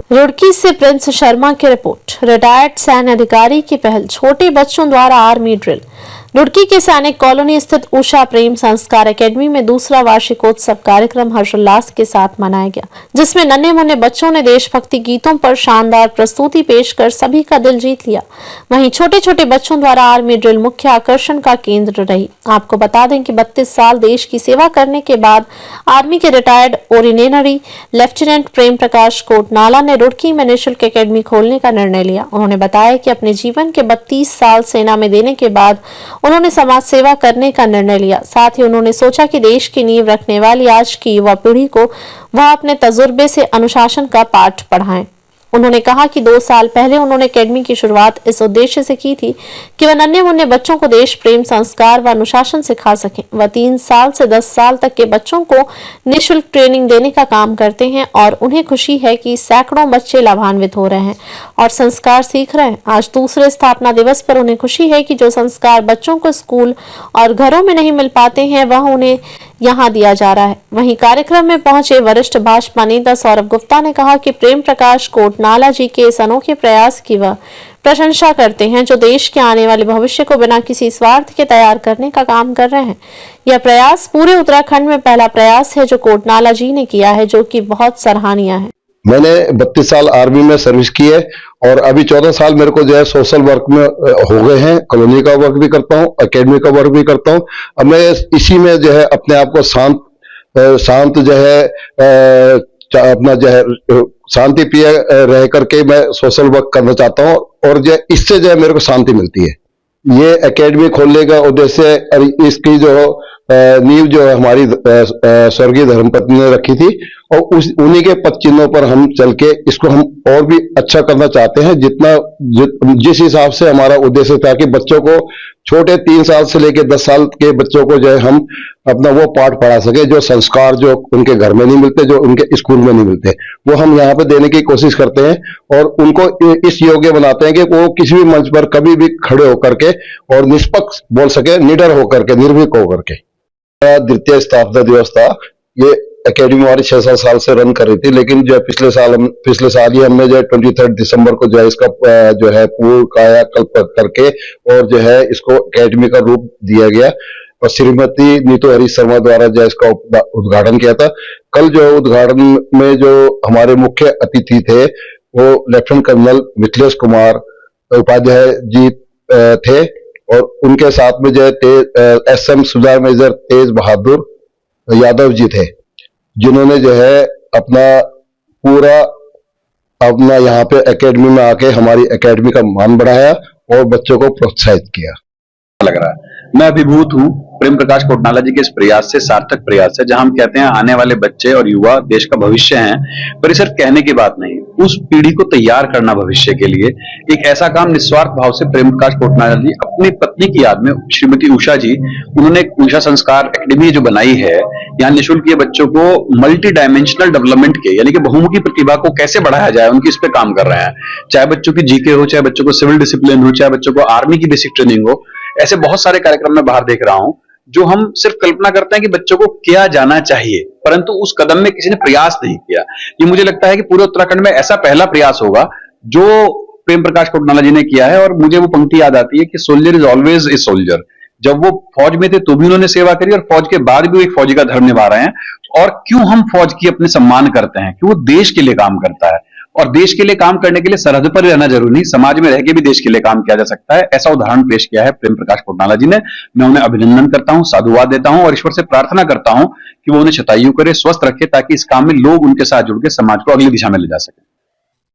रुड़की से प्रिंस शर्मा की report. Retired सैन्य अधिकारी की पहल, छोटे बच्चों द्वारा आर्मी ड्रिल। रुड़की के सैनिक कॉलोनी स्थित उषा प्रेम संस्कार एकेडमी में दूसरा वार्षिकोत्सव कार्यक्रम हर्षोल्लास के साथ मनाया गया, जिसमें नन्हे मुन्ने बच्चों ने देशभक्ति गीतों पर शानदार प्रस्तुति पेश कर सभी का दिल जीत लिया। वहीं छोटे छोटे बच्चों द्वारा आर्मी ड्रिल मुख्य आकर्षण का केंद्र रही। आपको बता दें कि 32 साल देश की सेवा करने के बाद आर्मी के retired ordinary lieutenant Prem Prakash Kotnala ने रुड़की में निःशुल्क एकेडमी खोलने का निर्णय लिया। उन्होंने बताया कि अपने जीवन के 32 साल सेना में देने के बाद उन्होंने समाज सेवा करने का निर्णय लिया। साथ ही उन्होंने सोचा कि देश की नींव रखने वाली आज की युवा पीढ़ी को वह अपने तजुर्बे से अनुशासन का पाठ पढ़ाएं। उन्होंने कहा कि 2 साल पहले उन्होंने एकेडमी की शुरुआत इस उद्देश्य से की थी कि वह नन्हे मुन्ने बच्चों को देश प्रेम, संस्कार व अनुशासन सिखा सकें। वह 3 साल से 10 साल तक के बच्चों को निःशुल्क ट्रेनिंग देने का काम करते हैं और उन्हें खुशी है कि सैकड़ों बच्चे लाभान्वित हो रहे हैं और संस्कार सीख रहे हैं। आज दूसरे स्थापना दिवस पर उन्हें खुशी है कि जो संस्कार बच्चों को स्कूल और घरों में नहीं मिल पाते हैं वह उन्हें यहां दिया जा रहा है। वहीं कार्यक्रम में पहुंचे वरिष्ठ भाजपा नेता सौरभ गुप्ता ने कहा कि प्रेम प्रकाश कोटनाला जी के इस अनोखे प्रयास की वह प्रशंसा करते हैं, जो देश के आने वाले भविष्य को बिना किसी स्वार्थ के तैयार करने का काम कर रहे हैं। यह प्रयास पूरे उत्तराखंड में पहला प्रयास है जो कोटनाला जी ने किया है, जो कि बहुत सराहनीय है। मैंने 32 साल आर्मी में सर्विस की है और अभी 14 साल मेरे को जो है सोशल वर्क में हो गए हैं। कॉलोनी का वर्क भी करता हूँ, एकेडमी का वर्क भी करता हूँ। अब मैं इसी में जो है अपने आप को शांत जो है अपना जो है शांति प्रिय रह करके मैं सोशल वर्क करना चाहता हूँ और जो इससे जो है मेरे को शांति मिलती है। ये एकेडमी खोलने का उद्देश्य इसकी जो नींव जो है हमारी स्वर्गीय धर्मपत्नी ने रखी थी और उन्हीं के पद चिन्हों पर हम चल के इसको हम और भी अच्छा करना चाहते हैं। जिस हिसाब से हमारा उद्देश्य था कि बच्चों को छोटे 3 साल से लेकर 10 साल के बच्चों को जो है हम अपना वो पाठ पढ़ा सके, जो संस्कार जो उनके घर में नहीं मिलते, जो उनके स्कूल में नहीं मिलते, वो हम यहाँ पे देने की कोशिश करते हैं और उनको इस योग्य बनाते हैं कि वो किसी भी मंच पर कभी भी खड़े होकर के और निष्पक्ष बोल सके, निडर होकर के, निर्भीक होकर के। द्वितीय स्थापना दिवस था। ये एकेडमी हमारी 6-7 साल से रन कर रही थी, लेकिन जो पिछले साल ही हमने जो 23 दिसंबर को जो है इसका जो है पूर्ण कायाकल्प करके और जो है इसको एकेडमी का रूप दिया गया और श्रीमती नीतू हरीश शर्मा द्वारा जो इसका उद्घाटन किया था। कल जो उद्घाटन में जो हमारे मुख्य अतिथि थे वो लेफ्टिनेंट कर्नल मिथिलेश कुमार उपाध्याय जी थे और उनके साथ में जो है SM सुधार मेजर तेज बहादुर यादव जी थे, जिन्होंने जो है अपना यहाँ पे एकेडमी में आके हमारी एकेडमी का मान बढ़ाया और बच्चों को प्रोत्साहित किया। लग रहा है मैं अभिभूत हूँ प्रेम प्रकाश कोटनाला जी के इस प्रयास से, सार्थक प्रयास है, जहां हम कहते हैं आने वाले बच्चे और युवा देश का भविष्य हैं। पर सिर्फ कहने की बात नहीं, उस पीढ़ी को तैयार करना भविष्य के लिए एक ऐसा काम निस्वार्थ भाव से प्रेम प्रकाश कोटनाला जी अपनी पत्नी की याद में, श्रीमती उषा जी, उन्होंने एक उषा संस्कार एकेडमी जो बनाई है, यहाँ निःशुल्क बच्चों को मल्टी डायमेंशनल डेवलपमेंट के यानी कि बहुमुखी प्रतिभा को कैसे बढ़ाया जाए उनकी इस पे काम कर रहे हैं। चाहे बच्चों की जीके हो, चाहे बच्चों को सिविल डिसिप्लिन हो, चाहे बच्चों को आर्मी की बेसिक ट्रेनिंग हो, ऐसे बहुत सारे कार्यक्रम मैं बाहर देख रहा हूं जो हम सिर्फ कल्पना करते हैं कि बच्चों को किया जाना चाहिए, परंतु उस कदम में किसी ने प्रयास नहीं किया। ये मुझे लगता है कि पूरे उत्तराखंड में ऐसा पहला प्रयास होगा जो प्रेम प्रकाश कोटनाला जी ने किया है। और मुझे वो पंक्ति याद आती है कि soldier is always a soldier. जब वो फौज में थे तो भी उन्होंने सेवा करी और फौज के बाद भी वो एक फौजी का धर्म निभा रहे हैं। और क्यों हम फौज की अपने सम्मान करते हैं कि वो देश के लिए काम करता है और देश के लिए काम करने के लिए सरहद पर रहना जरूरी नहीं, समाज में रह के भी देश के लिए काम किया जा सकता है। ऐसा उदाहरण पेश किया है प्रेम प्रकाश कोटनाला जी ने। मैं उन्हें अभिनंदन करता हूं, साधुवाद देता हूं और ईश्वर से प्रार्थना करता हूं कि वो उन्हें शतायु करे, स्वस्थ रखे, ताकि इस काम में लोग उनके साथ जुड़ के समाज को अगली दिशा में ले जा सके।